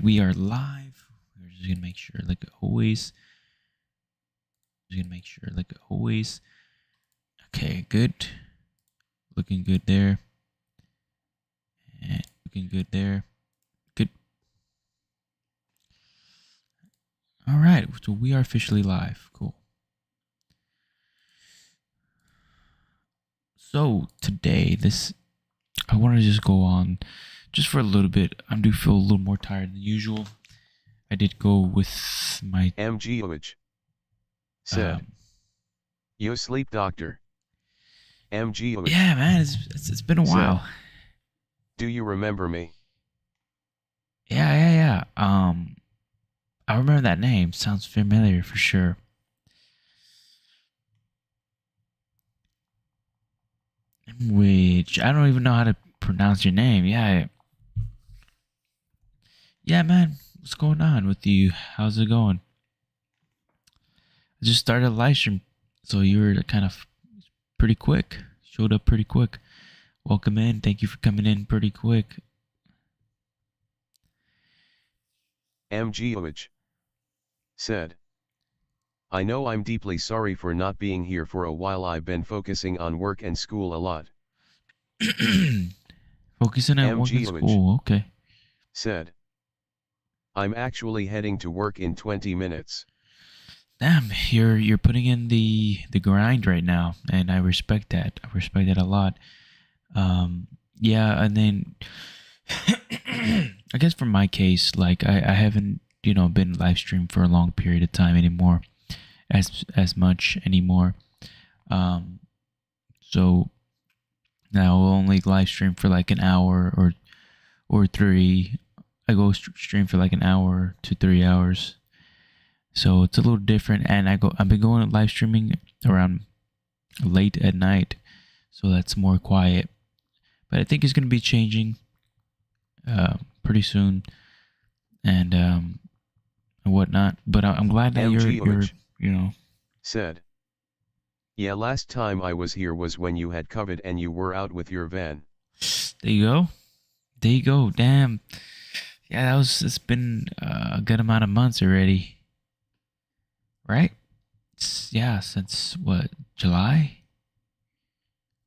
we are live. We're just gonna make sure, like always. Okay, good. Looking good there. And looking good there. Good. All right, so we are officially live. Cool. So today, I want to just go on just for a little bit. I do feel a little more tired than usual. I did go with my MGOH said, "Yo, SleepDoctor." MGOH. Yeah, man, it's been a while. Said, "Do you remember me?" Yeah. I remember that name. Sounds familiar for sure. Which I don't even know how to pronounce your name. Yeah, man. What's going on with you? How's it going? I just started a live stream, so you were kind of pretty quick. Showed up pretty quick. Welcome in. Thank you for coming in pretty quick. MGOH said, "I know I'm deeply sorry for not being here for a while. I've been focusing on work and school a lot." Focusing on work and school. Okay. Said, "I'm actually heading to work in 20 minutes. Damn, you're putting in the grind right now, and I respect that. I respect that a lot. Yeah, and then I guess for my case, like I haven't been live stream for a long period of time anymore, as much anymore. So now I'll only live stream for like an hour or three. I go stream for like an hour to 3 hours. So it's a little different, and I've been going live streaming around late at night, so that's more quiet. But I think it's gonna be changing pretty soon, and whatnot. But I'm glad that you're said, "Yeah, last time I was here was when you had COVID and you were out with your van." There you go. Damn. Yeah, it's been a good amount of months already. Right? Since what, July?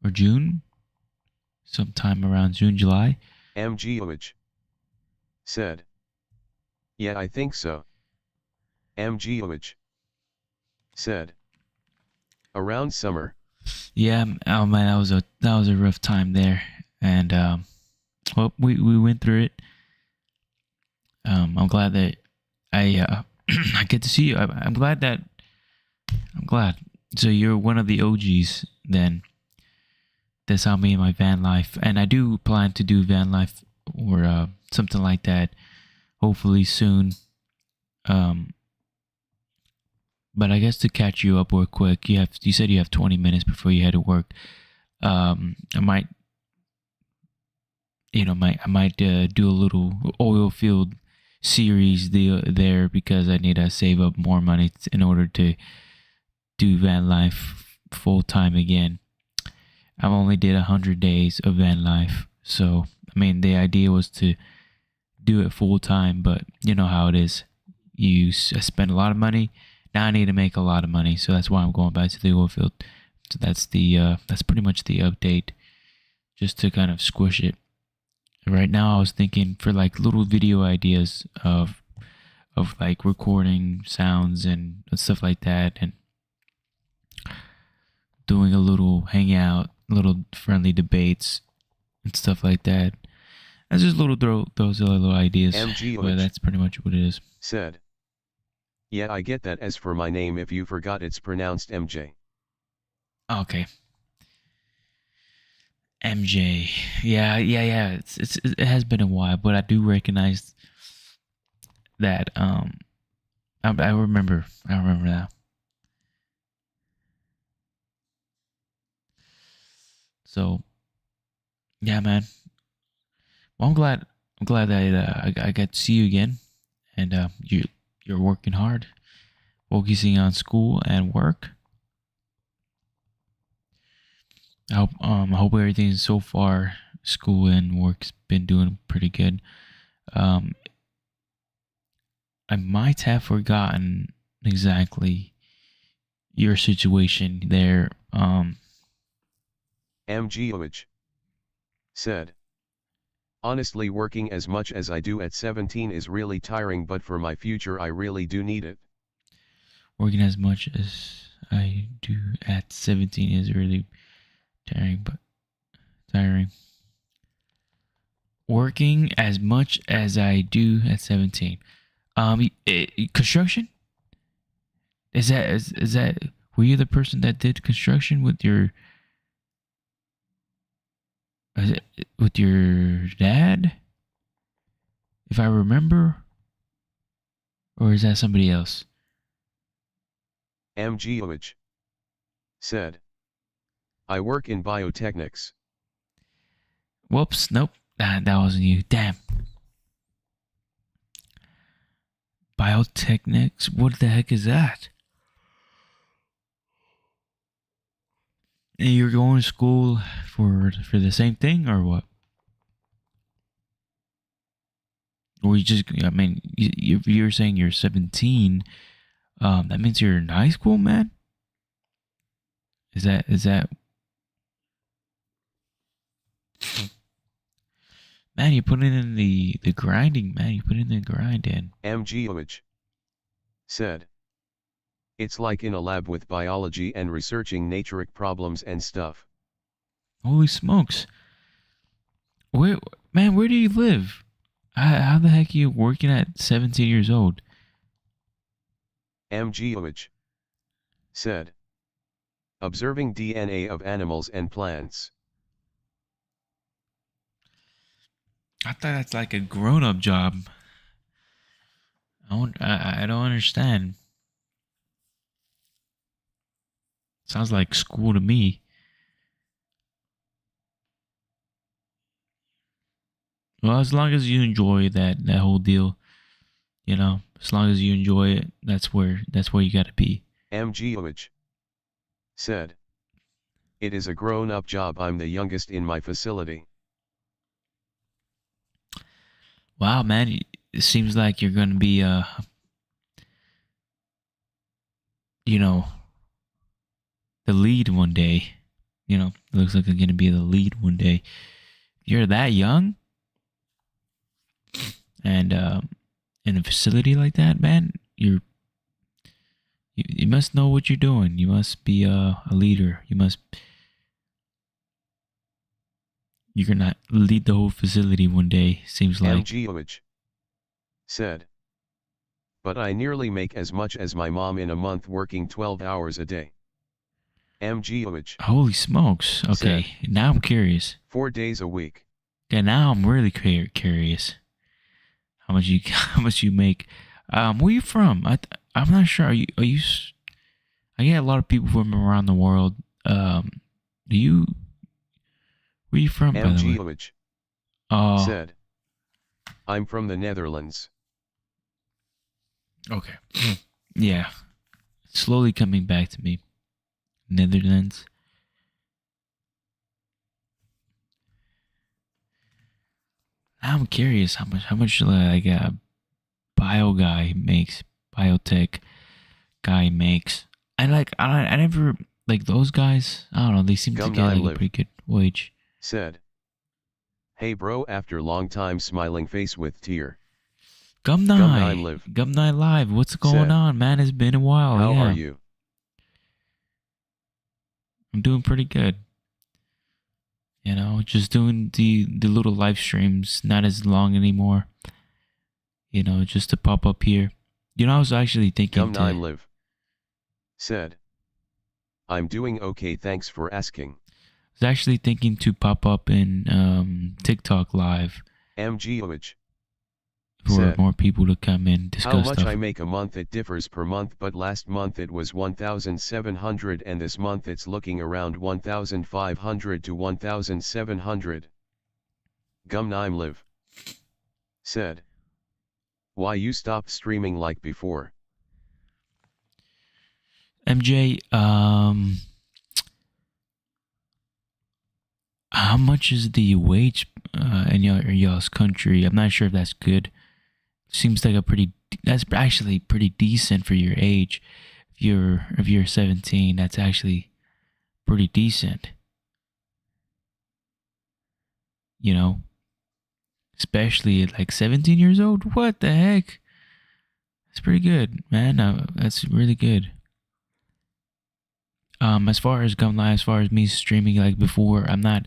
Or June? Sometime around June, July. MGOH said, "Yeah, I think so." MGOH said, "Around summer." Yeah, oh man, that was a rough time there. And well, we went through it. I'm glad that I I get to see you. I'm glad. So you're one of the OGs then. That's how me and my van life. And I do plan to do van life or something like that, hopefully soon. But I guess to catch you up real quick, you said you have 20 minutes before you head to work. I might do a little oil field series there because I need to save up more money in order to do van life full time again. I've only did 100 days of van life, so I mean the idea was to do it full time, but you know how it is. You spend a lot of money. Now I need to make a lot of money, so that's why I'm going back to the oil field. So that's pretty much the update, just to kind of squish it. Right now I was thinking for like little video ideas of like recording sounds and stuff like that, and doing a little hangout, little friendly debates and stuff like that. That's just those little ideas. But that's pretty much what it is. Said, "Yeah, I get that. As for my name, if you forgot, it's pronounced MJ." Okay. MJ. Yeah. It has been a while, but I do recognize that. I remember that. So, yeah, man. Well, I'm glad that I got to see you again, and you're working hard, focusing on school and work. I hope everything so far, school and work's been doing pretty good. I might have forgotten exactly your situation there. MGOH said, honestly, working as much as I do at 17 is really tiring, but for my future, I really do need it. Working as much as I do at 17 is really tiring. Working as much as I do at 17. Construction? Is that were you the person that did construction with your with your dad? If I remember, or is that somebody else? MGOH said, I work in biotechnics. Whoops, nope. That wasn't you. Damn. Biotechnics? What the heck is that? And you're going to school for the same thing or what? Or you just, I mean, you're saying you're 17. That means you're in high school, man? Is that man, you put in the grinding, man. You put in the grind in. MGOH said, it's like in a lab with biology and researching naturic problems and stuff. Holy smokes. Where do you live? How the heck are you working at 17 years old? MGOH said, observing DNA of animals and plants. I thought that's like a grown-up job. I don't understand. Sounds like school to me. Well, as long as you enjoy that whole deal, you know, as long as you enjoy it, that's where you got to be. MGOH said, it is a grown-up job. I'm the youngest in my facility. Wow, man, it seems like you're going to be you know, the lead one day. You know, it looks like you're going to be the lead one day. You're that young? And in a facility like that, man, you must know what you're doing. You must be a leader. You're gonna lead the whole facility one day. Seems like. MGOH said, but I nearly make as much as my mom in a month working 12 hours a day. MGOH. Holy smokes! Okay, said, now I'm curious. 4 days a week. Okay, now I'm really curious. How much you make? Where you from? I'm not sure. Are you? I get a lot of people from around the world. Do you? Where you from? MGOH said, I'm from the Netherlands. Okay. Yeah. Slowly coming back to me. Netherlands. I'm curious how much like a biotech guy makes. I never like those guys. I don't know. They seem to get like a pretty good wage. Said, hey bro, after long time smiling face with tear. Gumnai Live. What's going on, man? It's been a while. How are you? I'm doing pretty good. You know, just doing the little live streams, not as long anymore. You know, just to pop up here. You know, I was actually thinking said, I'm doing okay, thanks for asking. I was actually thinking to pop up in TikTok live. MGOH for more people to come in and discuss how much stuff. I make a month, it differs per month, but last month it was 1,700 and this month it's looking around 1,500 to 1,700. Gumnime live said, why you stopped streaming like before? MJ, how much is the wage in y'all's country? I'm not sure if that's good Seems like a pretty. That's actually pretty decent for your age. If you're 17, that's actually pretty decent. You know, especially at like 17 years old. What the heck? That's pretty good, man. That's really good. As far as gun life, as far as me streaming like before, I'm not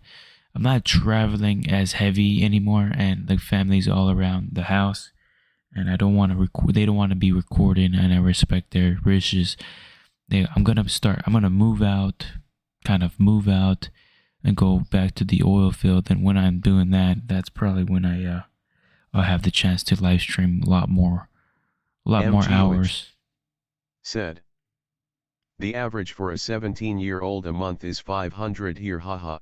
traveling as heavy anymore, and like family's all around the house, and I don't want to record. They don't want to be recording, and I respect their wishes. I'm gonna move out, kind of move out, and go back to the oil field. And when I'm doing that, that's probably when I'll have the chance to live stream a lot more hours. Said. The average for a 17-year-old a month is 500 here haha.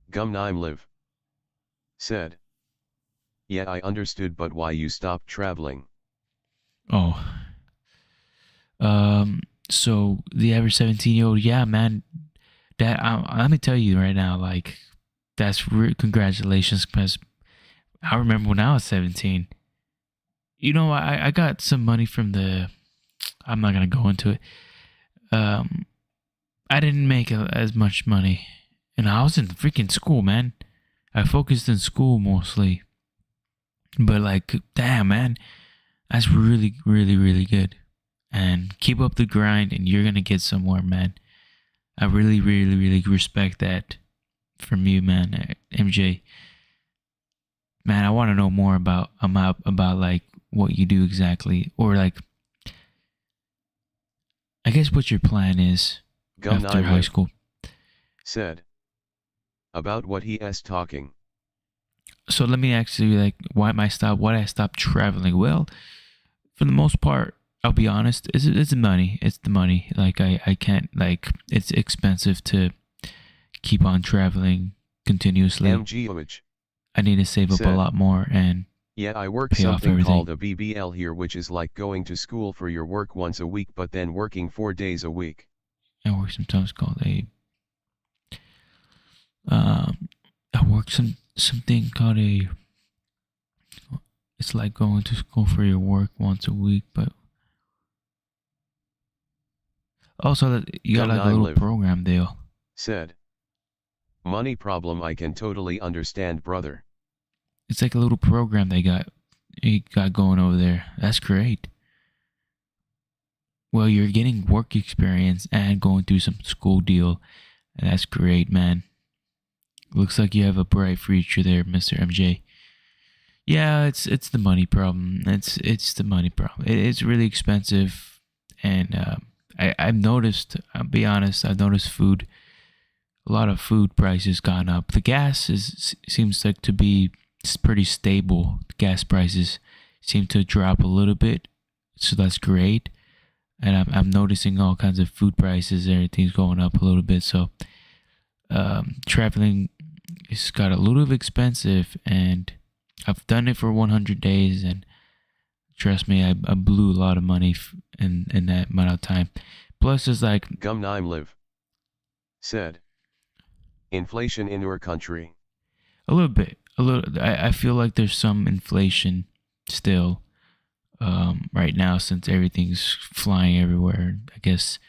Gumnime live. Said. Yeah, I understood, but why you stopped traveling? Oh, so the average 17-year-old, yeah, man. That let me tell you right now, like congratulations, because I remember when I was 17. You know, I got some money from the. I'm not gonna go into it. Um, I didn't make as much money, and I was in freaking school, man. I focused in school mostly, but like, damn, man, that's really, really, really good. And keep up the grind, and you're gonna get somewhere, man. I really, really, really respect that from you, man, MJ. Man, I want to know more about like what you do exactly, or like I guess what your plan is after Gumnime high live. school. Said. About what he is talking. So let me ask you, like, why I stopped traveling? Well, for the most part, I'll be honest, it's the money. It's the money. Like I can't, like, it's expensive to keep on traveling continuously. MGOH. I need to save up a Said. lot more and Yeah, I work pay off something everything. called a BBL here, which is like going to school for your work once a week but then working 4 days a week. I work sometimes called a I work something called a. It's like going to school for your work once a week, but also that you got like a Gumnime little live. program deal. Said. Money problem I can totally understand, brother. It's like a little program you got going over there. That's great. Well, you're getting work experience and going through some school deal. And that's great, man. Looks like you have a bright future there, Mr. MJ. Yeah, it's the money problem. It's the money problem. It's really expensive, and I've noticed. I'll be honest. I've noticed a lot of food prices gone up. The gas seems like to be pretty stable. The gas prices seem to drop a little bit, so that's great. And I'm noticing all kinds of food prices. Everything's going up a little bit. So traveling it's got a little expensive, and I've done it for 100 days, and trust me, I blew a lot of money in that amount of time. Plus, it's like Gumnime live. Said. Inflation in your country. a little bit, a little. I feel like there's some inflation still right now since everything's flying everywhere. I guess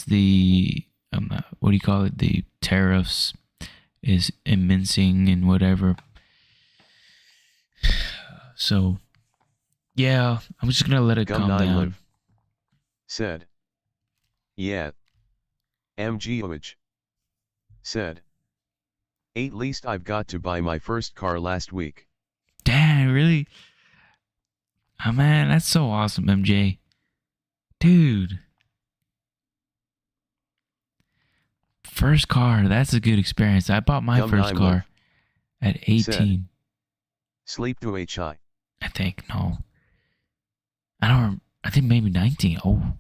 the what do you call it? The tariffs is immensing and whatever. So yeah, I'm just gonna let it calm Gumnime down. live. Said. Yeah. MGOH. Said. At least I've got to buy my first car last week. Damn, really? Oh man, that's so awesome, MJ. Dude. First car, that's a good experience. I bought my first Gumnime car live. at 18. Sleep to HI. I think, no. I think maybe 19. Oh.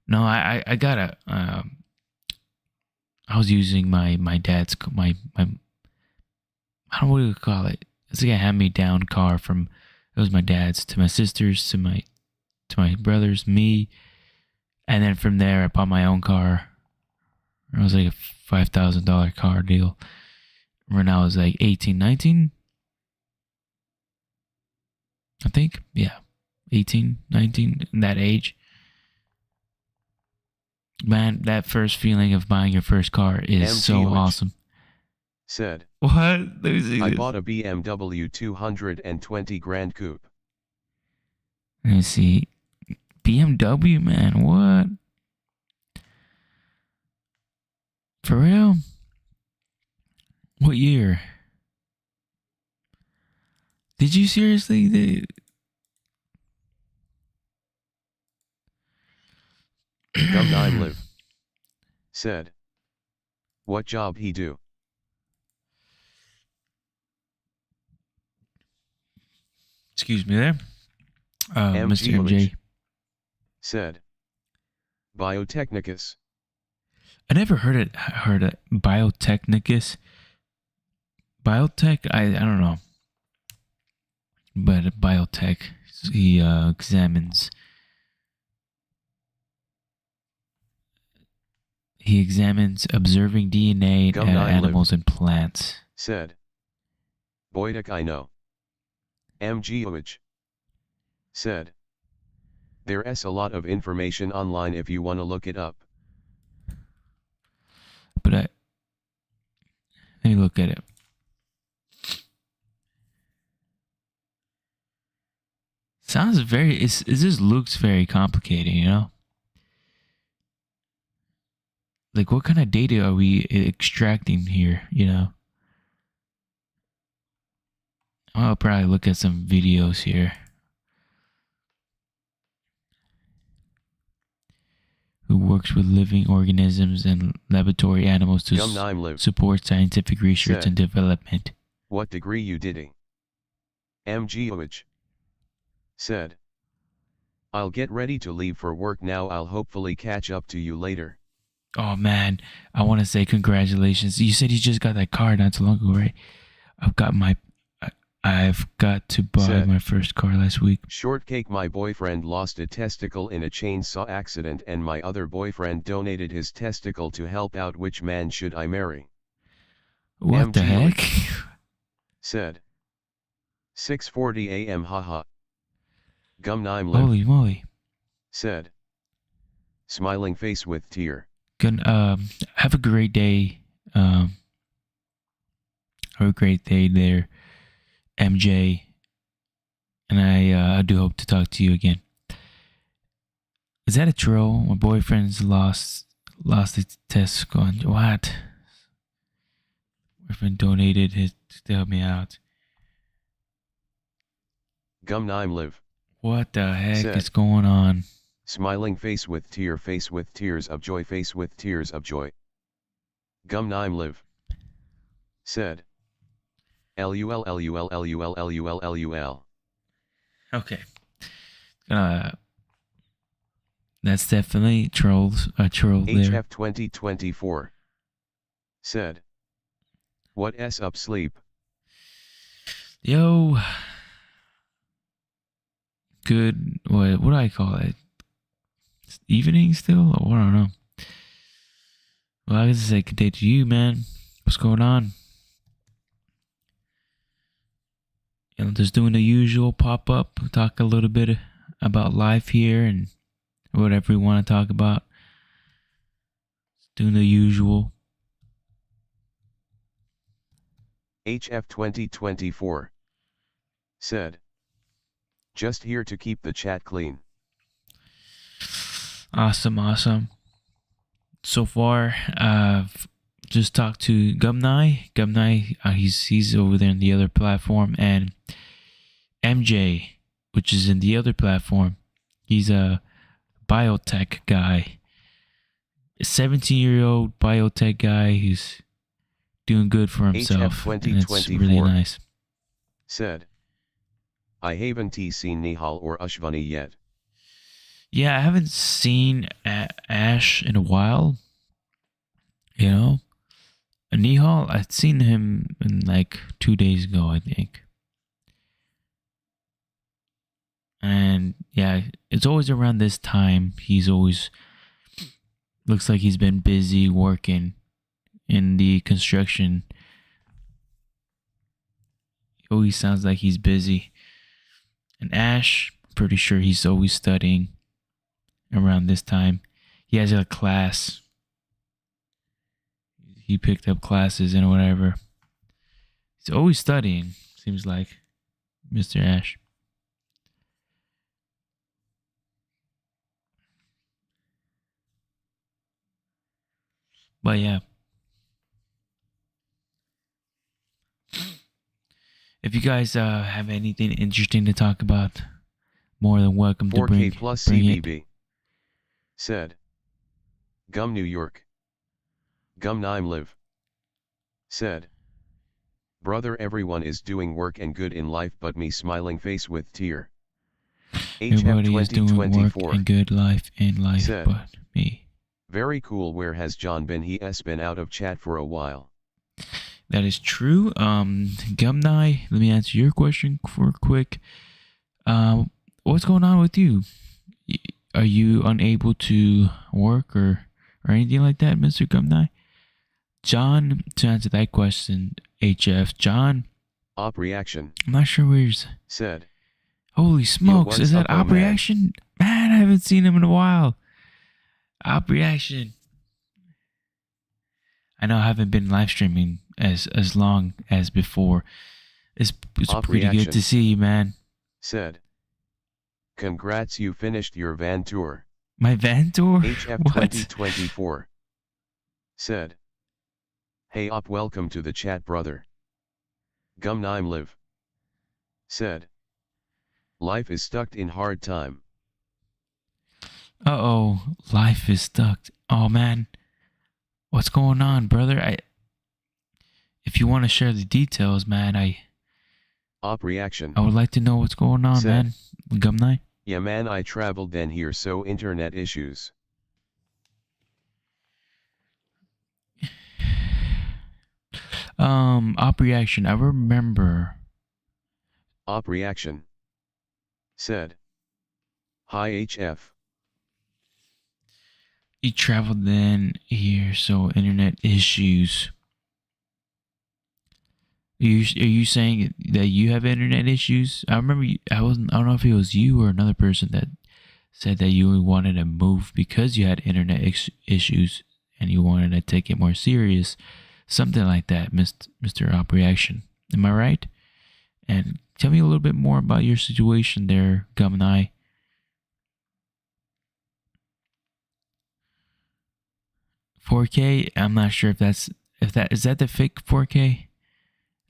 No, I got I was using my dad's, I don't know what you call it. It's like a hand-me-down car from, it was my dad's to my sisters, to my brothers, me. And then from there, I bought my own car. It was like a $5,000 car deal. When I was like 18, 19. I think, yeah, 18, 19, in that age. Man, that first feeling of buying your first car is so awesome. Said. What? Let me see I this. bought a BMW 220 Grand Coupe. Let me see. BMW, man, what? For real? What year? Did you seriously? Gum live. Said. What job he do? Excuse me there. Mr. MJ. Said. Biotechnicus. I never heard of Biotechnicus. Biotech? I don't know. But biotech, he examines observing DNA in animals and plants. Said. Boyduk I know. MGOH. Said. There's a lot of information online if you want to look it up. But let me look at it. Sounds very, it just looks very complicated, you know? Like, what kind of data are we extracting here, you know? I'll probably look at some videos here. Who works with living organisms and laboratory animals to support scientific research and development. What degree you diding? MGOH. Said. I'll get ready to leave for work now. I'll hopefully catch up to you later. Oh man, I want to say congratulations. You said you just got that car not too long ago, right? I've got to buy my first car last week. Shortcake, my boyfriend lost a testicle in a chainsaw accident and my other boyfriend donated his testicle to help out. Which man should I marry? What the heck? Said. 6:40 a.m. haha. Gum Holy moly. Said. Smiling face with tear. Have a great day. Have a great day there, MJ. And I do hope to talk to you again. Is that a troll? My boyfriend's lost his testicle. What? Boyfriend donated his to help me out. Gum live. What the heck is going on? Smiling face with tears of joy, face with tears of joy. Gum live. Said. LUL. Okay. That's definitely a troll there. HF 2024. Said. What s up sleep? Yo. Good, what do I call it? Evening still? Or I don't know. Well, I guess I say good day to you, man. What's going on? You know, just doing the usual pop-up. Talk a little bit about life here and whatever we want to talk about. Doing the usual. HF 2024. Said. Just here to keep the chat clean. Awesome. So far, I've just talked to Gumnai. He's over there in the other platform, and MJ, which is in the other platform. He's a biotech guy, a 17-year-old biotech guy who's doing good for himself, and it's really nice. Said. I haven't seen Nihal or Ashvani yet. Yeah, I haven't seen Ash in a while. You know? Nihal, I'd seen him in like 2 days ago, I think. And yeah, it's always around this time. He's always looks like he's been busy working in the construction. He always sounds like he's busy. And Ash, pretty sure he's always studying around this time. He has a class. He picked up classes and whatever. He's always studying, seems like, Mr. Ash. But yeah. If you guys have anything interesting to talk about, more than welcome to 4K plus bring CBB. it. Said. Gum New York. Gum Nime live. Said. Brother, everyone is doing work and good in life but me, smiling face with tear. Everybody is doing work 2024. and good life in life Said. but me. Very cool. Where has John been? He has been out of chat for a while. That is true. Gumnai, let me answer your question for quick. What's going on with you? Are you unable to work or anything like that, Mr. Gumnai? John, to answer that question, HF, John. Op reaction. I'm not sure where he's. Said. Holy smokes, is that Op man? reaction? Man, I haven't seen him in a while. Op reaction. I know I haven't been live streaming as long as before. It's pretty reaction. good to see you, man. Said. Congrats, you finished your van tour. My van tour? HF What? 2024. Said. Hey Op, welcome to the chat, brother. Gum Nime live. Said. Life is stuck in hard time. Uh-oh, life is stuck. Oh, man. What's going on, brother? If you want to share the details, man, Op reaction. I would like to know what's going on, Said. man. Gumnai? Yeah man, I traveled then here, so internet issues. Op reaction. I remember. Op reaction. Said. Hi HF. You traveled then here, so internet issues. Are you saying that you have internet issues? I remember I don't know if it was you or another person that said that you wanted to move because you had internet issues and you wanted to take it more serious. Something like that, Mr. Op Reaction. Am I right? And tell me a little bit more about your situation there, Gum and I. $4K? I'm not sure if that is that the fake 4K?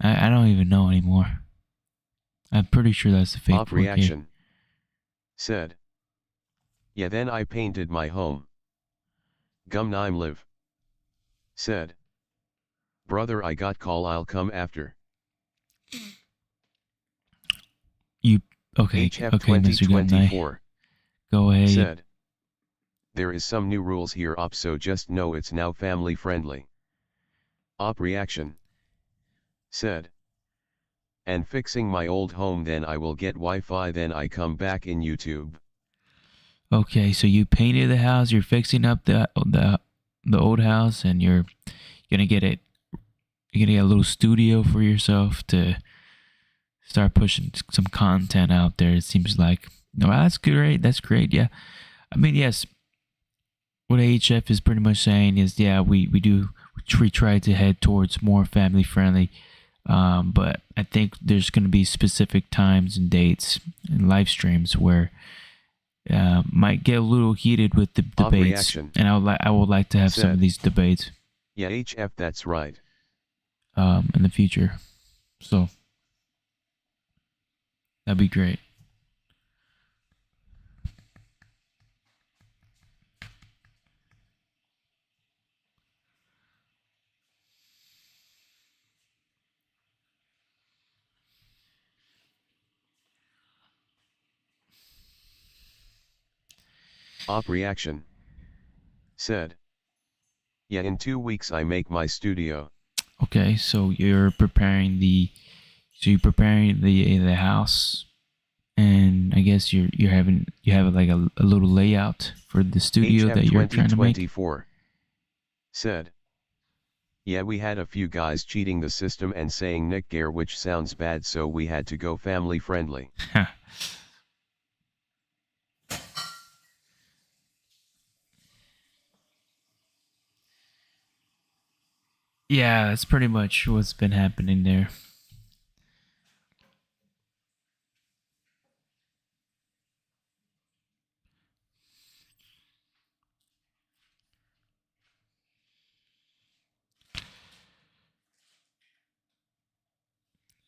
I don't even know anymore. I'm pretty sure that's the fake Op 4K. reaction. Said. Yeah, then I painted my home. Gum Nime live. Said. Brother, I got call, I'll come after. Okay, HF okay, Mr. Gumnai. 2024. Go ahead. Said. There is some new rules here, Op, so just know it's now family friendly. Op reaction. Said. And fixing my old home, then I will get Wi-Fi, then I come back in YouTube. Okay, so you painted the house, you're fixing up the old house, and you're gonna get it. You're gonna get a little studio for yourself to start pushing some content out there. It seems like. No, that's great. That's great. Yeah, I mean, yes. What AHF is pretty much saying is, yeah, we try to head towards more family friendly. But I think there's going to be specific times and dates and live streams where might get a little heated with the debates, and I would like to have some of these debates. Yeah, HF, that's right. In the future, so that'd be great. Op reaction. Said. Yeah, in 2 weeks I make my studio. Okay, so you're preparing the house, and I guess you have like a little layout for the studio HF that you're trying to make. Said. Yeah, we had a few guys cheating the system and saying Nick Gare, which sounds bad, so we had to go family friendly. Yeah, that's pretty much what's been happening there.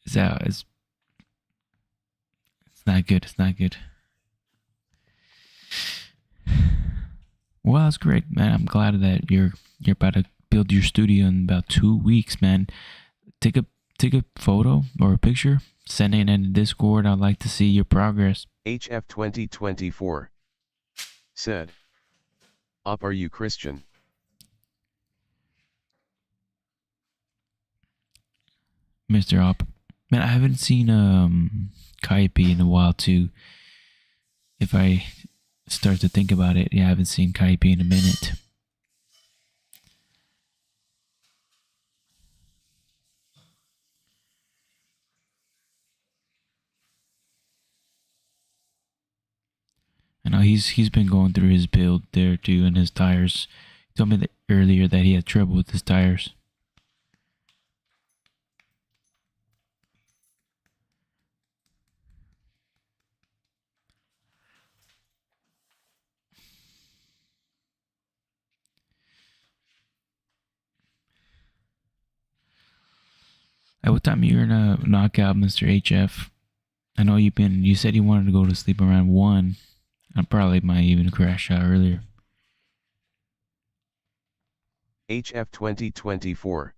It's not good. It's not good. Well, that's great, man. I'm glad that you're about to build your studio in about 2 weeks, man. Take a take a photo or a picture, send it in the Discord. I'd like to see your progress. HF 2024 said, Up, are you Christian? Mr. Op. Man, I haven't seen Kaipi in a while too. If I start to think about it, yeah, I haven't seen Kaipi in a minute. I know he's been going through his build there too, and his tires. He told me that earlier that he had trouble with his tires. At what time you're gonna knock out Mr. HF? I know you said you wanted to go to sleep around 1. I probably might even crash out earlier. HF 2024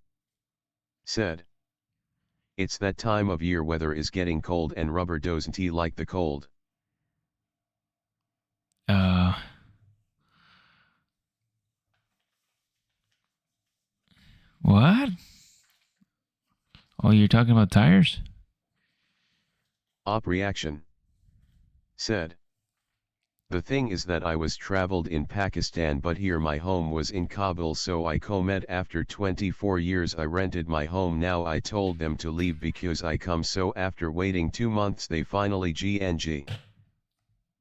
said, It's that time of year, weather is getting cold and rubber doesn't like the cold. What? Oh, you're talking about tires? Op reaction said, The thing is that I was traveled in Pakistan, but here my home was in Kabul, so I comed after 24 years I rented my home. Now I told them to leave because I come, so after waiting 2 months they finally GNG.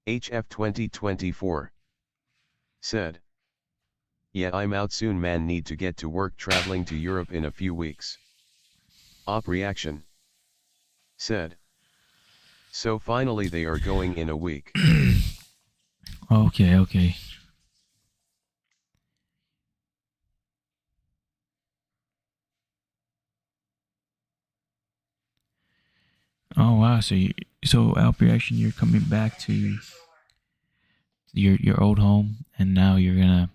HF 2024 said, Yeah, I'm out soon, man, need to get to work, traveling to Europe in a few weeks. Op reaction said, So finally they are going in a week. Okay. Oh wow, so Alp reaction, you're coming back to your old home, and now you're gonna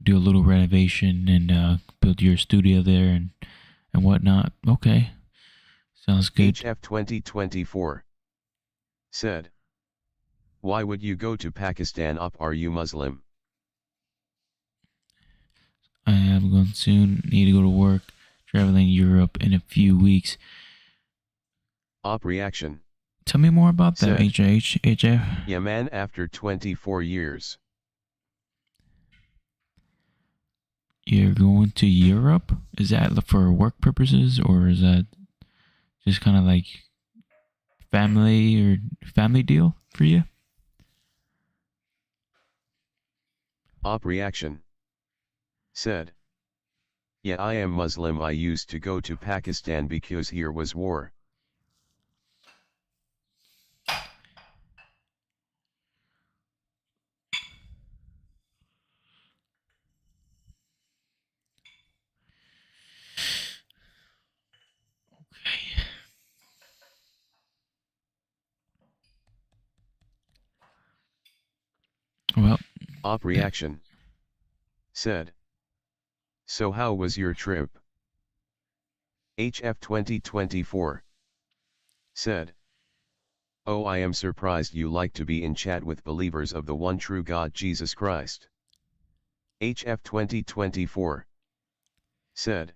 do a little renovation and build your studio there and whatnot. Okay, sounds good. HF 2024 said, Why would you go to Pakistan? Up, are you Muslim? I am going soon. Need to go to work. Traveling Europe in a few weeks. Op reaction. Tell me more about that, said, HF. Yeah, man, after 24 years. You're going to Europe? Is that for work purposes, or is that just kind of like family deal for you? Op reaction said, Yeah, I am Muslim. I used to go to Pakistan because here was war. Okay. Well, Op reaction said, So how was your trip? HF 2024 said, Oh, I am surprised you like to be in chat with believers of the one true God Jesus Christ. HF 2024 said,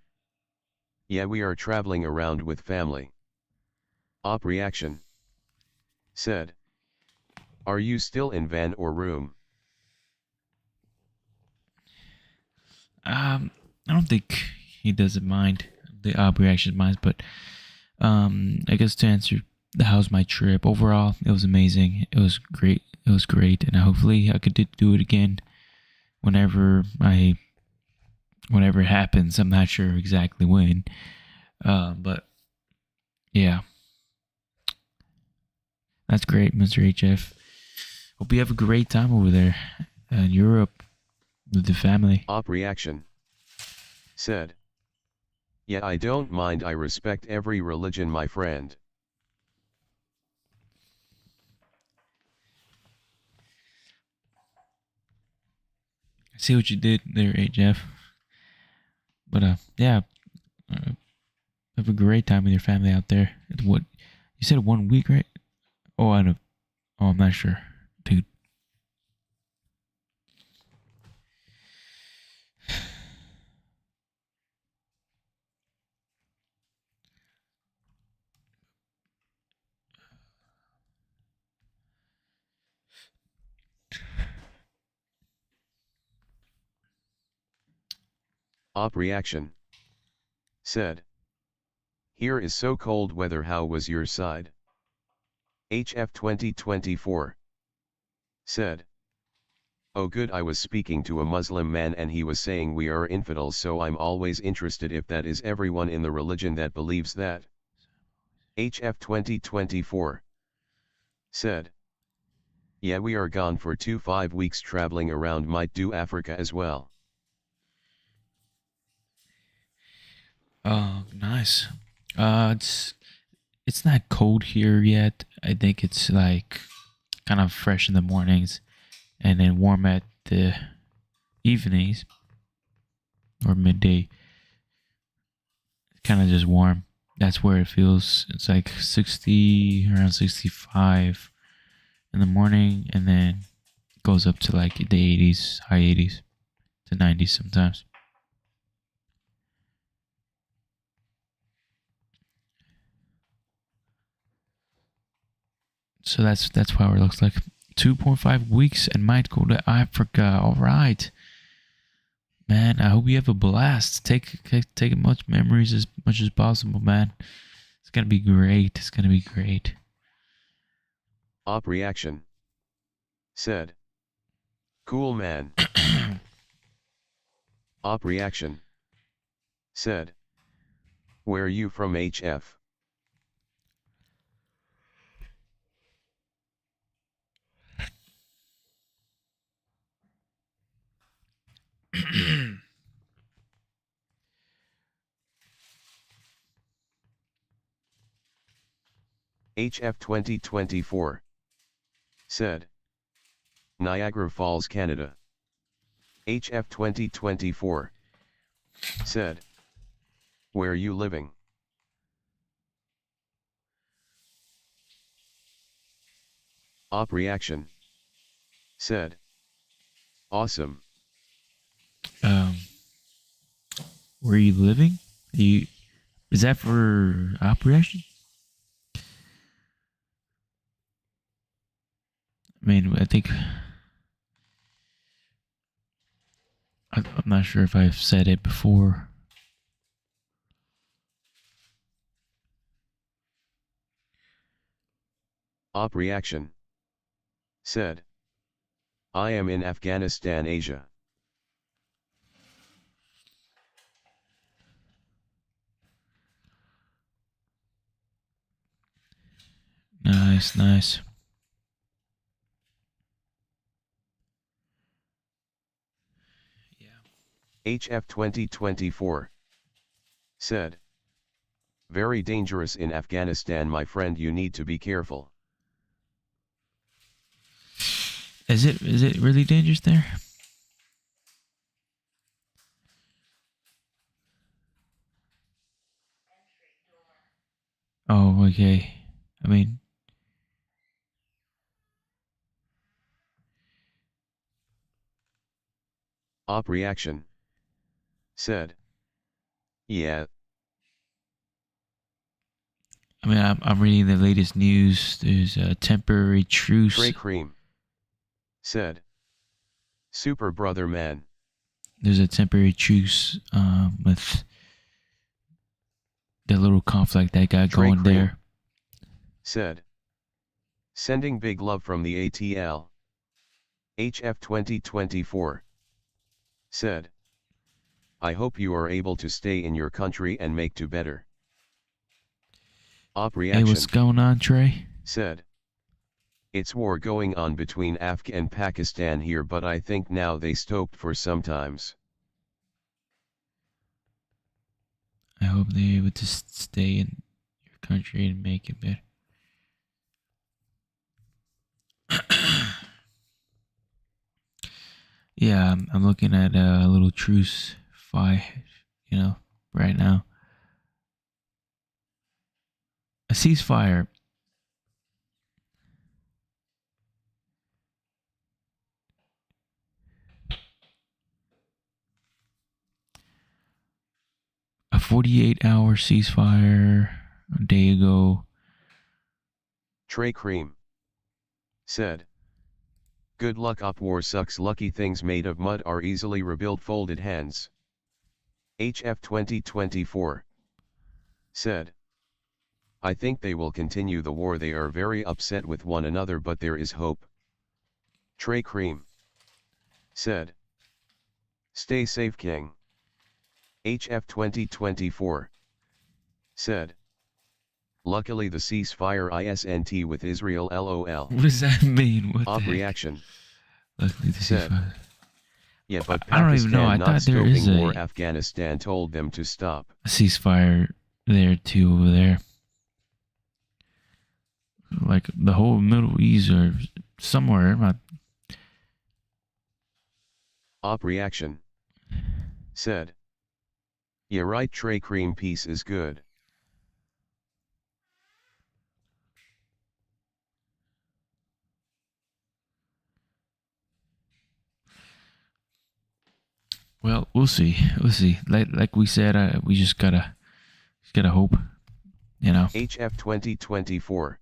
Yeah, we are traveling around with family. Op reaction said, Are you still in van or room? I don't think he doesn't mind the Op reaction minds, but I guess to answer how's my trip overall, it was amazing. It was great. And hopefully I could do it again whenever I whenever it happens. I'm not sure exactly when, but yeah, that's great, Mr. HF. Hope you have a great time over there in Europe with the family. Op reaction. Said. Yeah, I don't mind, I respect every religion, my friend. I see what you did there, HF. But yeah, uh, have a great time with your family out there. What you said, 1 week, right? Oh, I don't. Oh, I'm not sure, dude. Op reaction. Said. Here is so cold weather, how was your side? HF 2024. Said. Oh good, I was speaking to a Muslim man and he was saying we are infidels, so I'm always interested if that is everyone in the religion that believes that. HF 2024. Said. Yeah, we are gone for 5 weeks traveling around, might do Africa as well. Oh, nice. It's not cold here yet. I think it's like kind of fresh in the mornings, and then warm at the evenings or midday. Kind of just warm. That's where it feels. It's like 60, around 65 in the morning, and then it goes up to like the 80s, high 80s to 90s sometimes. So that's how it looks like. 2.5 weeks and might go to Africa. All right, man. I hope you have a blast. Take as much memories as much as possible, man. It's gonna be great. It's gonna be great. Op reaction. Said. Cool, man. Op reaction. Said. Where you from, HF? HF 2024. Said. Niagara Falls, Canada. HF 2024. Said. Where you living? Op reaction. Said. Awesome. um, where are you living? Is that for operation? I mean, I think I'm not sure if I've said it before. Op reaction. Said. I am in Afghanistan, Asia. Nice, nice. HF 2024. Said. Very dangerous in Afghanistan, my friend, you need to be careful. Is it really dangerous there? Oh, okay. I mean, Op reaction. Said. Yeah. I'm reading the latest news. There's a temporary truce. Trey Cream. Said. Super brother, man. There's a temporary truce with the little conflict that got Trey going Cream. there. Said. Sending big love from the ATL. HF 2024. Said. I hope you are able to stay in your country and make to better. Op Hey, reaction, what's going on, Trey? said. It's war going on between Afgh and Pakistan here, but I think now they stoked for sometimes. I hope they're able to stay in your country and make it better. Yeah, I'm looking at a little truce fire, right now. A ceasefire. A 48-hour ceasefire a day ago. Trey Cream, said. Good luck. Op war sucks. Lucky things made of mud are easily rebuilt. Folded hands. HF 2024, said. I think they will continue the war. They are very upset with one another, but there is hope. Trey Cream, said. Stay safe, King. HF 2024, said. Luckily the ceasefire isn't with Israel lol. What does that mean? What Op the heck? reaction, Luckily, the said. ceasefire. Yeah, but I don't even know. Pakistan I not thought there is stopping war. a Afghanistan told them to stop. ceasefire there too over there. Like the whole Middle East or somewhere. Op reaction, said. Yeah, right. Trey Cream piece is good. Well, we'll see. We'll see. Like we said, we just gotta hope. HF 2024,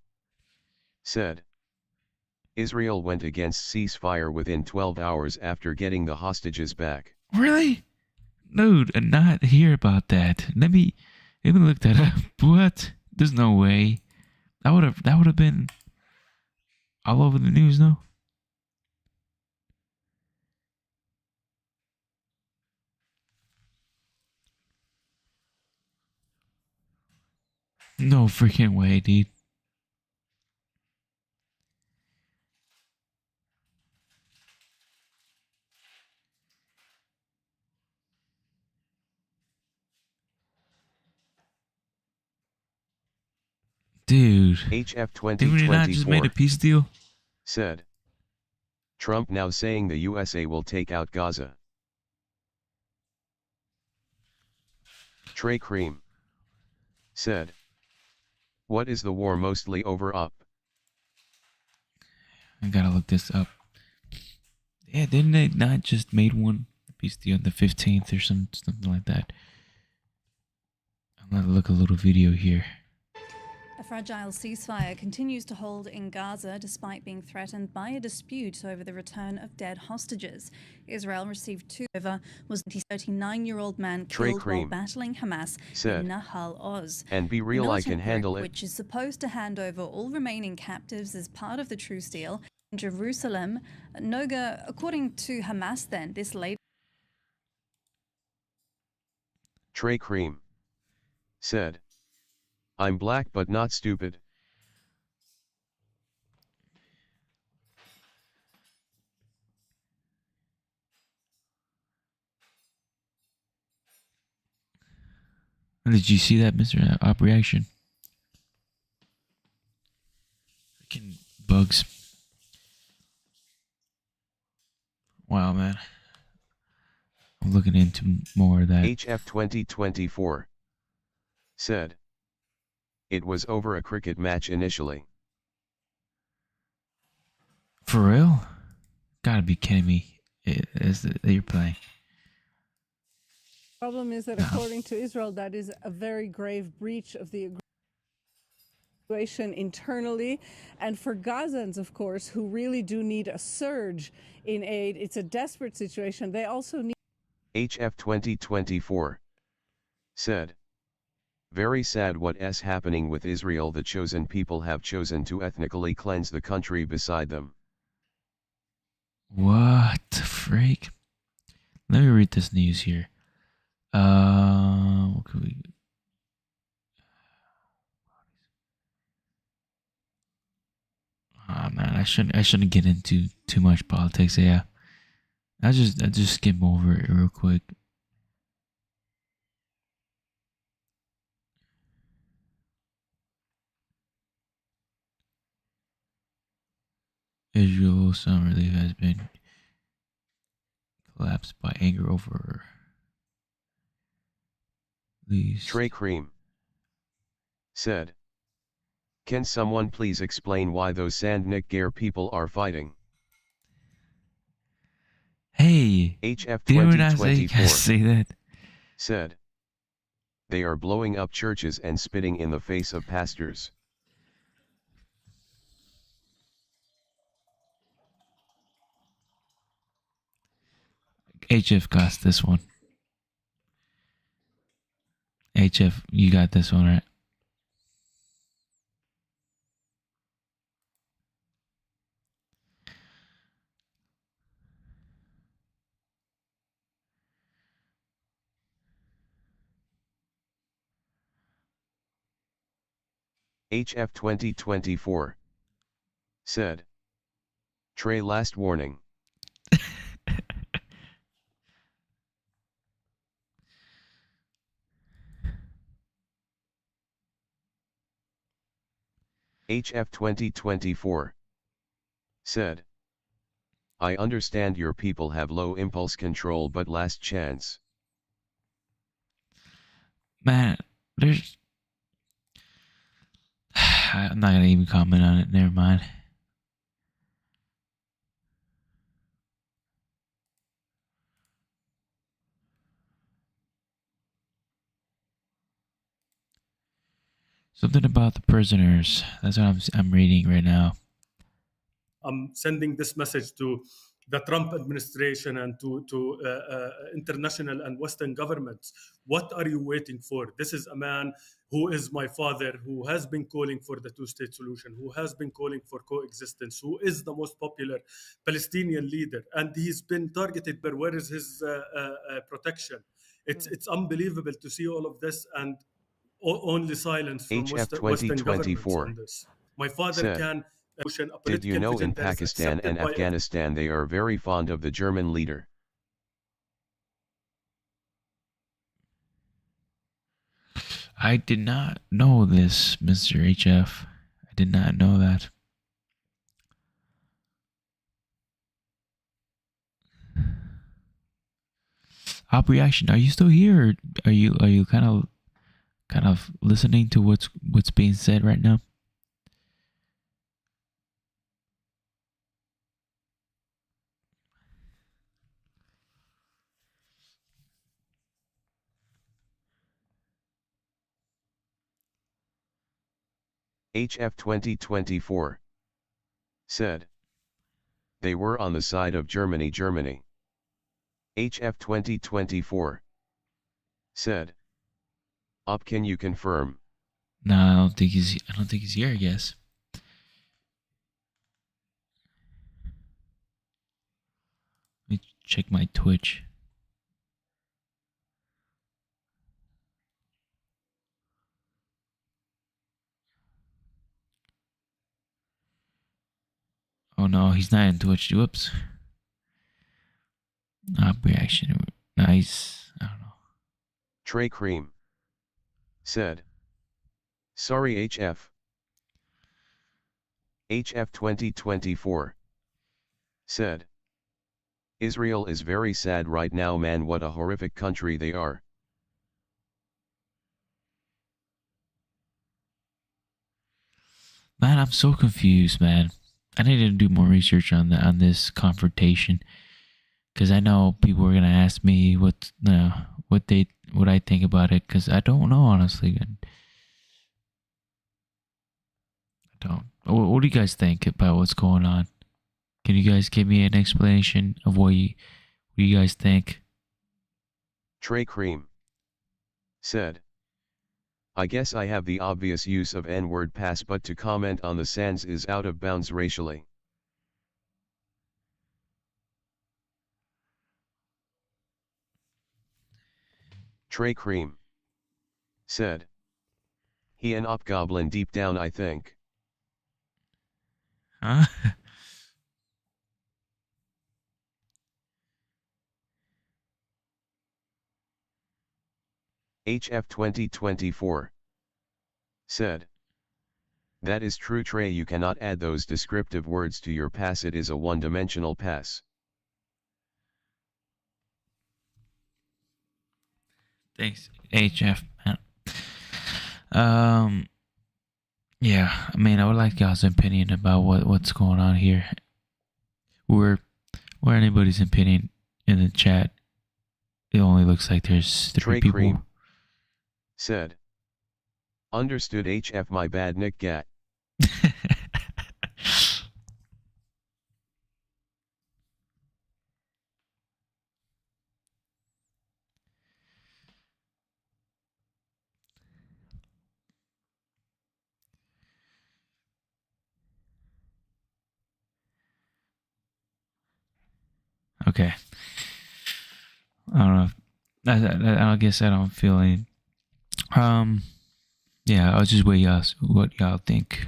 said. Israel went against ceasefire within 12 hours after getting the hostages back. Really? Dude, not hear about that. Let me look that up. What? There's no way. That would have been all over the news, no? No freaking way, dude. Dude. HF Didn't we not just made a 2024, peace deal? said. Trump now saying the USA will take out Gaza. Trey Cream, said. What is the war mostly over? Up. I gotta look this up. Yeah, didn't they not just made one peace deal on the 15th or something like that? I'm gonna look a little video here. A fragile ceasefire continues to hold in Gaza despite being threatened by a dispute over the return of dead hostages. Israel received two over was the 39-year-old man killed while battling Hamas in Nahal Oz. And be real, I can handle it. Which is supposed to hand over all remaining captives as part of the truce deal in Jerusalem. Noga, according to Hamas, then this late. Trey Cream, said. I'm black but not stupid. Did you see that, Mr. Op Reaction? Freaking bugs. Wow, man. I'm looking into more of that. HF 2024, said. It was over a cricket match initially. For real? Gotta be kidding me. You're playing. Problem is that according to Israel, that is a very grave breach of the situation internally. And for Gazans, of course, who really do need a surge in aid, it's a desperate situation. They also need. HF 2024, said. Very sad what's happening with Israel. The chosen people have chosen to ethnically cleanse the country beside them. What the freak? Let me read this news here. What could we? Oh man, I shouldn't get into too much politics. Yeah, I just skim over it real quick. Israel summer relief has been collapsed by anger over least. Trey Cream said, "Can someone please explain why those Sandnik Gare people are fighting?" Hey, HF didn't I say you 2024 guys say that? said, "They are blowing up churches and spitting in the face of pastors." HF got this one. HF, you got this one right. HF 2024 said, "Trey last warning." HF 2024 said, "I understand your people have low impulse control, but last chance." Man, there's. I'm not gonna even comment on it. Never mind. Something about the prisoners. That's what I'm reading right now. I'm sending this message to the Trump administration and to international and Western governments. What are you waiting for? This is a man who is my father, who has been calling for the two-state solution, who has been calling for coexistence, who is the most popular Palestinian leader, and he's been targeted. But where is his protection? It's unbelievable to see all of this and only silence from HF Western governments 2024 on this. My father said, can a "Did you political know vision in that is Pakistan accepted and by Afghanistan they are very fond of the German leader?" I did not know this, Mr. HF. I did not know that. Op reaction. Are you still here? Or are you kind of listening to what's being said right now? HF 2024 said, "They were on the side of Germany." HF 2024 said, "Op, can you confirm?" No, I don't think he's here. I guess. Let me check my Twitch. Oh no, he's not in Twitch. Whoops. Op reaction. Nice. I don't know. Trey Cream said, "Sorry HF." HF 2024 said, "Israel is very sad right now, man. What a horrific country they are." Man, I'm so confused, man. I need to do more research on this confrontation because I know people are gonna ask me what I think about it because I don't know honestly. I don't. What do you guys think about what's going on? Can you guys give me an explanation of what you guys think? Trey Cream said, "I guess I have the obvious use of N-word pass, but to comment on the Sands is out of bounds racially." Trey Cream said. He an opgoblin deep down, I think. Huh? HF 2024 said. That is true, Trey. You cannot add those descriptive words to your pass. It is a one-dimensional pass. Thanks, HF. Yeah, I mean, I would like y'all's opinion about what's going on here. Or anybody's opinion in the chat. It only looks like there's three Trey people. Cream said. Understood, HF. My bad, Nick Gat. Okay. I don't know. I guess I don't feel any. Yeah, I'll just wait what y'all think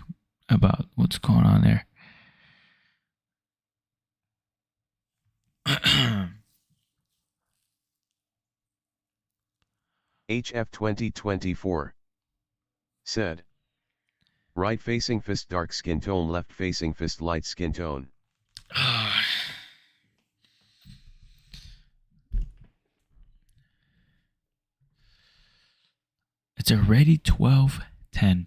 about what's going on there. HF 2024 said. Right facing fist dark skin tone, left facing fist light skin tone. It's already 12:10.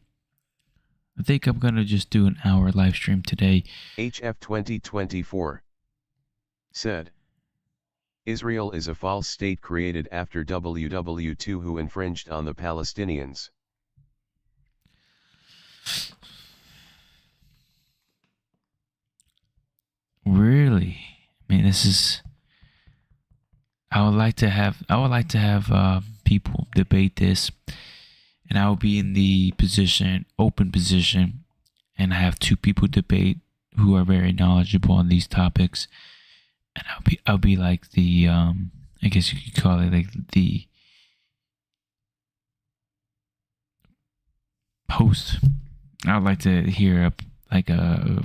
I think I'm gonna just do an hour live stream today. HF 2024 said. Israel is a false state created after WW2 who infringed on the Palestinians. Really? I mean, this is. I would like to have people debate this, and I will be in the open position, and have two people debate who are very knowledgeable on these topics, and I'll be like the I guess you could call it like the host. I would like to hear a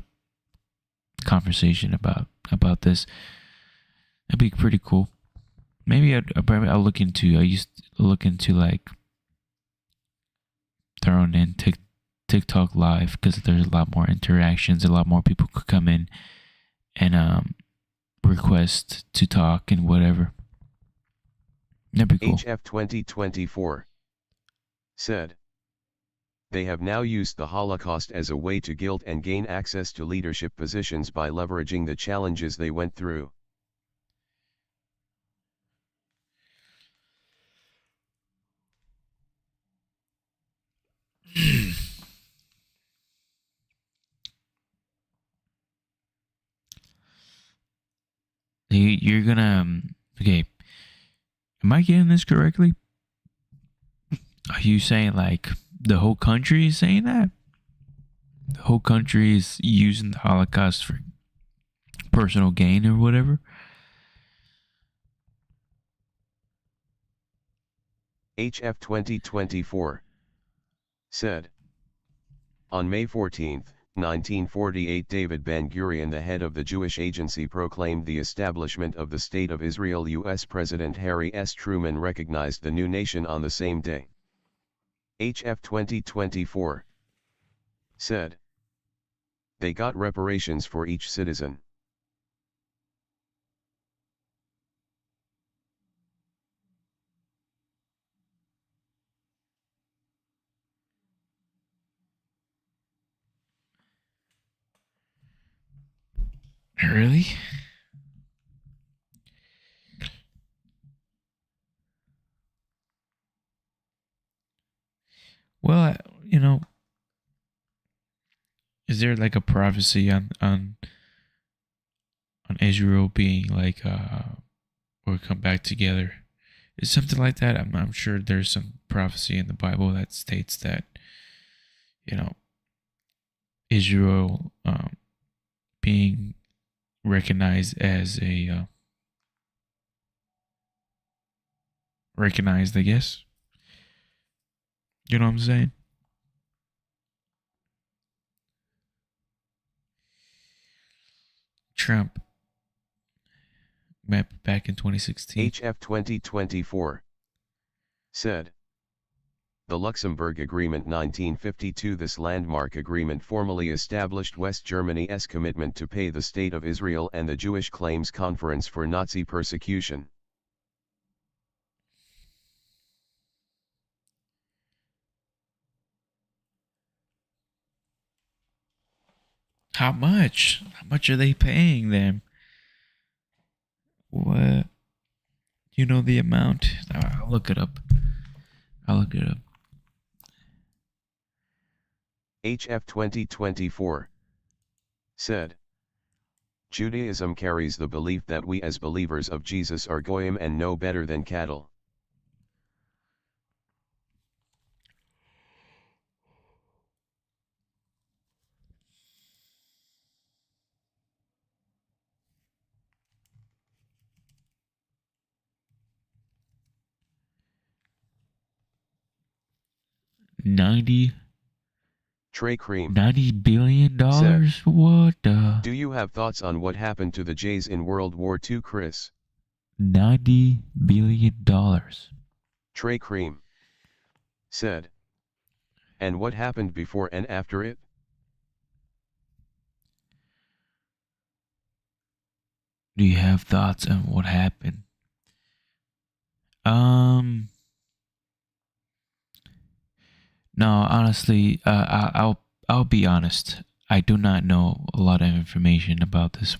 conversation about this. That'd be pretty cool. Maybe I'll look into. I used to look into like throwing in TikTok live, because there's a lot more interactions. A lot more people could come in and request to talk and whatever. That'd be cool. HF 2024 said. They have now used the Holocaust as a way to guilt and gain access to leadership positions by leveraging the challenges they went through. You're gonna okay. Am I getting this correctly? Are you saying like the whole country is saying that? The whole country is using the Holocaust for personal gain or whatever? HF 2024 said. On May 14, 1948, David Ben-Gurion, the head of the Jewish Agency, proclaimed the establishment of the State of Israel. U.S. President Harry S. Truman recognized the new nation on the same day. HF 2024 said. They got reparations for each citizen. Really? Well, is there like a prophecy on Israel being like or come back together? Is something like that? I'm sure there's some prophecy in the Bible that states that Israel being recognized as a recognized, I guess. You know what I'm saying? Trump back in 2016. HF 2024 said. The Luxembourg Agreement 1952. This landmark agreement formally established West Germany's commitment to pay the State of Israel and the Jewish Claims Conference for Nazi persecution. How much? How much are they paying them? What? You know the amount? I'll look it up. HF 2024 said. Judaism carries the belief that we as believers of Jesus are goyim and no better than cattle. $90 Trey Cream. $90 billion? What the? Do you have thoughts on what happened to the Jays in World War II, Chris? $90 billion. Trey Cream said. And what happened before and after it? Do you have thoughts on what happened? No, honestly, I'll be honest. I do not know a lot of information about this.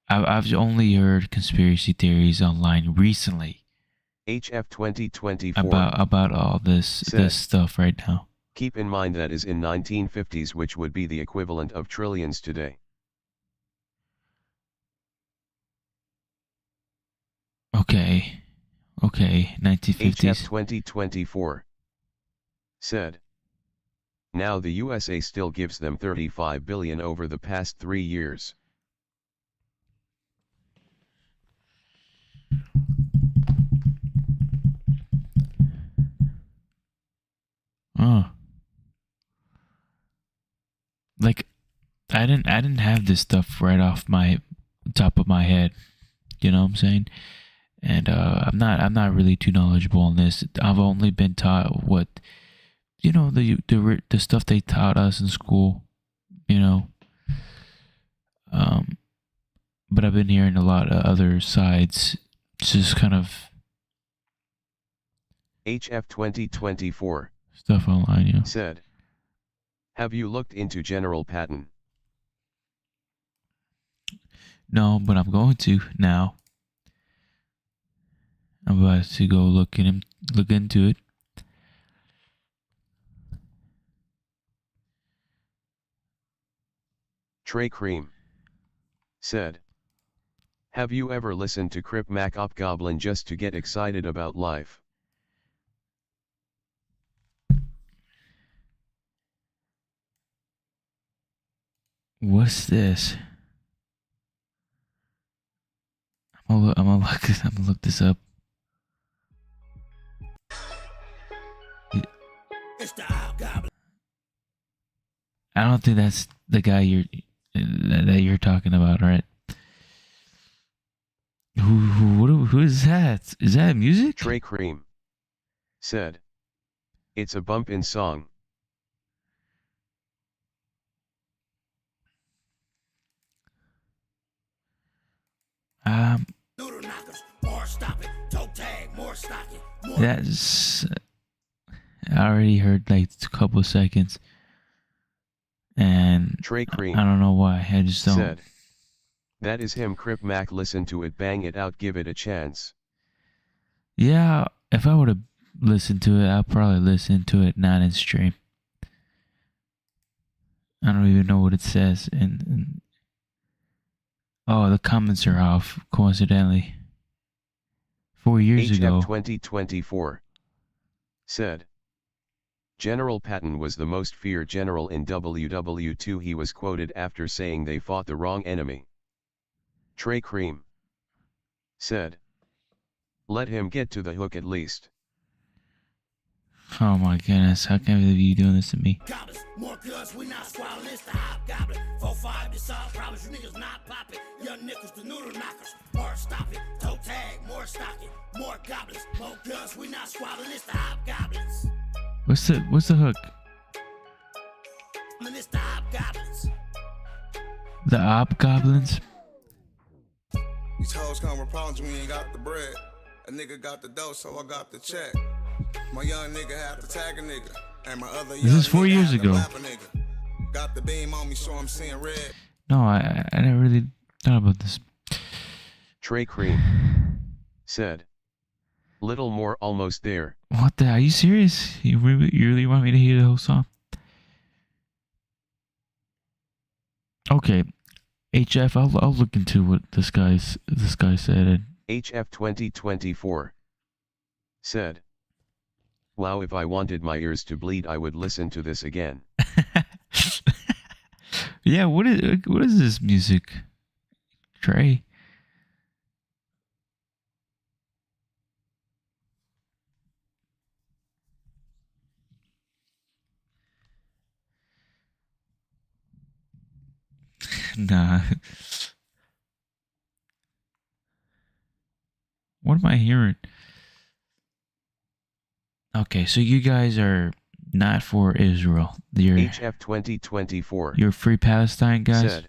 I've only heard conspiracy theories online recently HF 2024 about all this stuff right now. Keep in mind that is in 1950s, which would be the equivalent of trillions today. Okay, 1950s. HF 2024 said. Now the USA still gives them $35 billion over the past 3 years. Oh. Like, I didn't have this stuff right off my top of my head. You know what I'm saying? And I'm not really too knowledgeable on this. I've only been taught what, you know, the stuff they taught us in school, you know. But I've been hearing a lot of other sides, just kind of HF 2024 stuff online, yeah. said. Have you looked into General Patton? No, but I'm going to now. I'm about to go look into it. Trey Cream said. Have you ever listened to Crip Mac Op Goblin just to get excited about life? What's this? I'm gonna look this up. I don't think that's the guy you're talking about, right? Who is that? Is that music? Trey Cream said. It's a bump-in song. That's I already heard like a couple of seconds, and Trey Cream I don't know why. I just don't. said. That is him. Crip Mac, listen to it, bang it out, give it a chance. Yeah, if I would have listened to it, I'll probably listen to it not in stream. I don't even know what it says, and oh, the comments are off coincidentally. 4 years ago. 2024 said. General Patton was the most feared general in WW2. He was quoted after saying they fought the wrong enemy. Trey Cream said. Let him get to the hook at least. Oh my goodness, how can I believe you doing this to me? Goblins, more guns, we not squabbling, it's the hobgoblin. 4-5 to solve problems, you niggas not popping. Young nickels, the noodle knockers, more stop it. Toe tag, more stocking, more goblins, more guns, we not squabbling, it's the hobgoblins. What's the hook? It's the hobgoblins. The hobgoblins? These hoes come with problems when you ain't got the bread. A nigga got the dough, so I got the check. My young nigga had to tag a nigga. And my other This is 4 years ago. Got the beam on me, so I'm seeing red. No, I never really thought about this. Trey Cream said. Little more, almost there. What the? Are you serious? You really want me to hear the whole song? Okay, HF. I'll look into what this guy said. HF 2024 said. Wow, if I wanted my ears to bleed, I would listen to this again. Yeah, what is this music, Trey? Nah. What am I hearing? Okay, so you guys are not for Israel. You're HF 2024 you're free Palestine guys. said.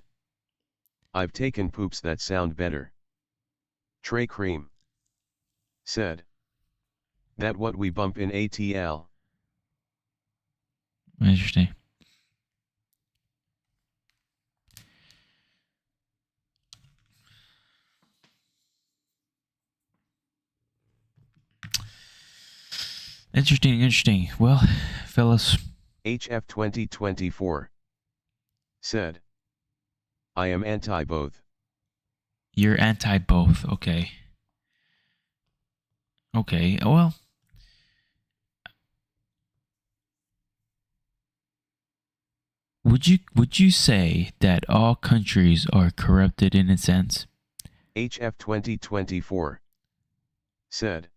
I've taken poops that sound better. Trey Cream said. That what we bump in ATL. Interesting. Interesting. Well, fellas. HF 2024 said. I am anti both. You're anti both. Okay. Okay. Well. Would you say that all countries are corrupted in a sense? HF 2024 said.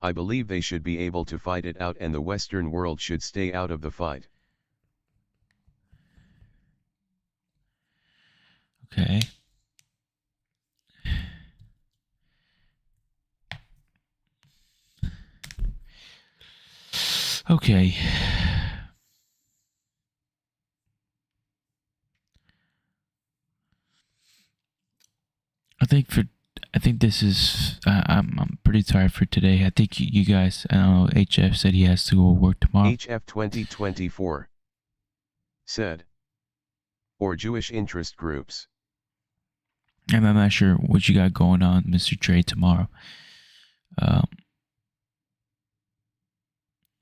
I believe they should be able to fight it out and the Western world should stay out of the fight. Okay. Okay. I think this is. I'm pretty tired for today. I think you guys. I don't know. HF said he has to go work tomorrow. HF 2024 said. Or Jewish interest groups. And I'm not sure what you got going on, Mr. Trey, tomorrow.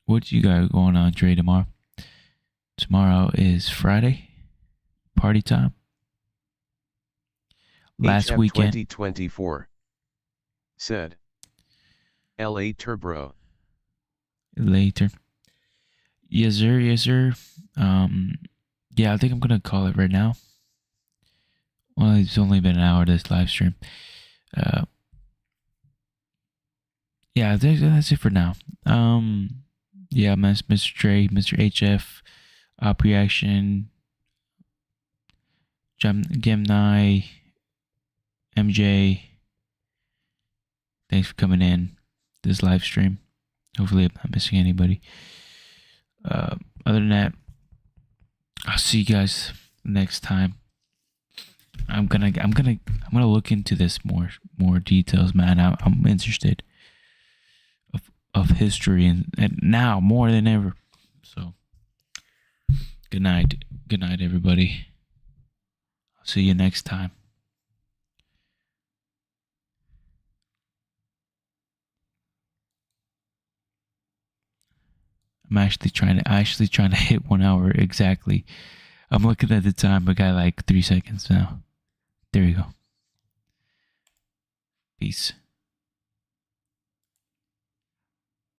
What you got going on, Trey, tomorrow? Tomorrow is Friday. Party time. Last HF weekend. 2024 said. LA Turbo. Later. Yes, sir. Yeah, I think I'm gonna call it right now. Well, it's only been an hour this live stream. Yeah, that's it for now. Yeah, Mr. Trey, Mr. HF, Op Reaction, Gemini, MJ. Thanks for coming in this live stream. Hopefully I'm not missing anybody. Other than that, I'll see you guys next time. I'm gonna look into this more details, man. I'm interested of history and now more than ever. So good night everybody. I'll see you next time. I'm actually trying to hit 1 hour exactly. I'm looking at the time. I got like 3 seconds now. There you go. Peace.